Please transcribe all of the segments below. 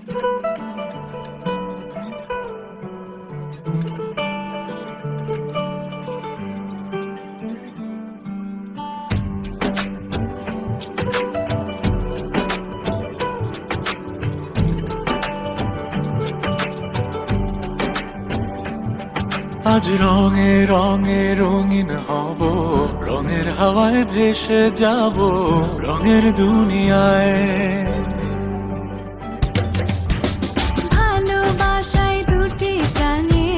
আজ রঙে রঙে রঙিন হব, রঙের হাওয়ায় ভেসে যাব রঙের দুনিয়ায়। ভালোবাসায় দুটি প্রাণে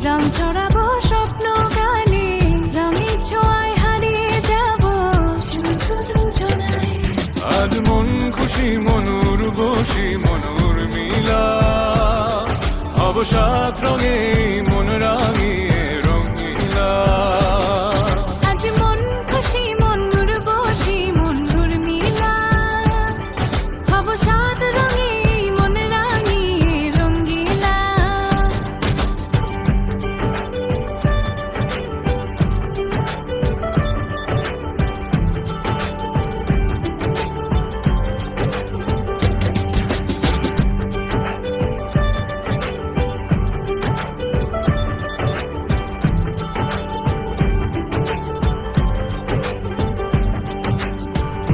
রং ছড়াবো স্বপ্ন গানে, রঙের ছোঁয়ায় হারিয়ে যাব শুধু দুজনায়। আজ মন খুশি মনুর বসি মনুর মিলা, অবসাদ রঙে মন রাঙিয়ে রঙিলা। আজ মন খুশি মনুর বসি মনুর মিলা, অবসাদ রঙে মন রাঙিয়ে রঙিলা।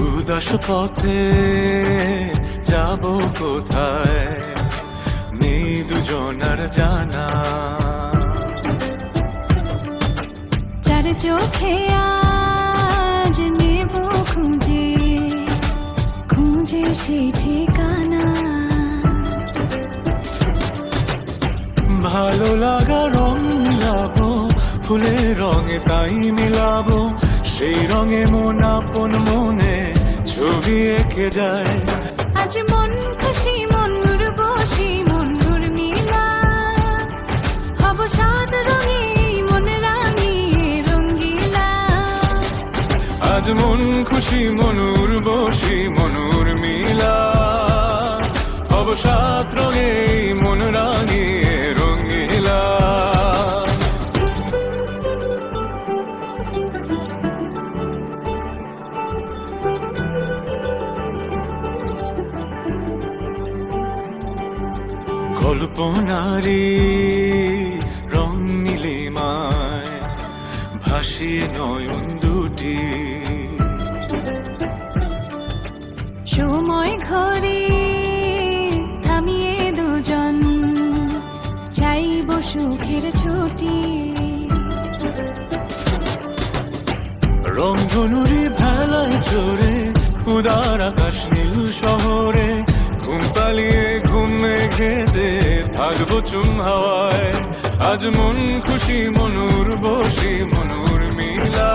উদাস পথে যাব কোথায় নেই দুজনার জানা, চার চোখে আজ নেব খুঁজে খুঁজে সেই ঠিকানা। ভালো লাগা রং মিলাবো ফুলের রঙে তাই মিলাবো, সেই রঙে মন আপন মনে ছবি এঁকে যায়। আজ মন খুশি মনুর বসি মনুর মিলা, অবসাদ রঙে মন রাঙিয়ে রঙিলা। আজ মন খুশি মনুর বসি মনুর মিলা, অবসাদ রঙে মন রাঙিয়ে রঙিলা। কল্পনারি রং নীলিমায় ভাসিয়ে নয়ন দুটি, সময় ঘরে থামিয়ে দুজন চাইব সুখের ছুটি। রংধনুরি ভেলায় চড়ে উদার আকাশ নীল শহরে, ঘুম পালিয়ে ঘুম মেঘেতে থাকবো চুম হাওয়ায়। আজ মন খুশি মনুর বসি মনুর মিলা,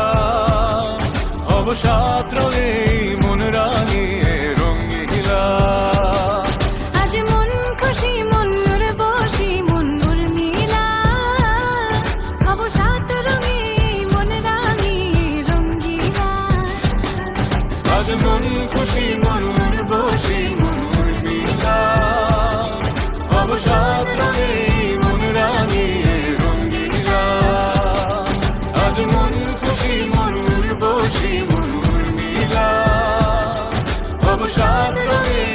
অবসাদ রঙে মন রাঙিয়ে রঙিলা। আজ মন খুশি মনুর বসি মনুর মিলা, অবসাদ রঙে মন রাঙিয়ে রঙিলা। আজ মন খুশি মনুর বসি মনুর মিলা, অবসাদ রঙে মন রাঙিয়ে রঙিলা। আজ মন খুশি মনুর বসি মনুর মিলা, অবসাদ রঙে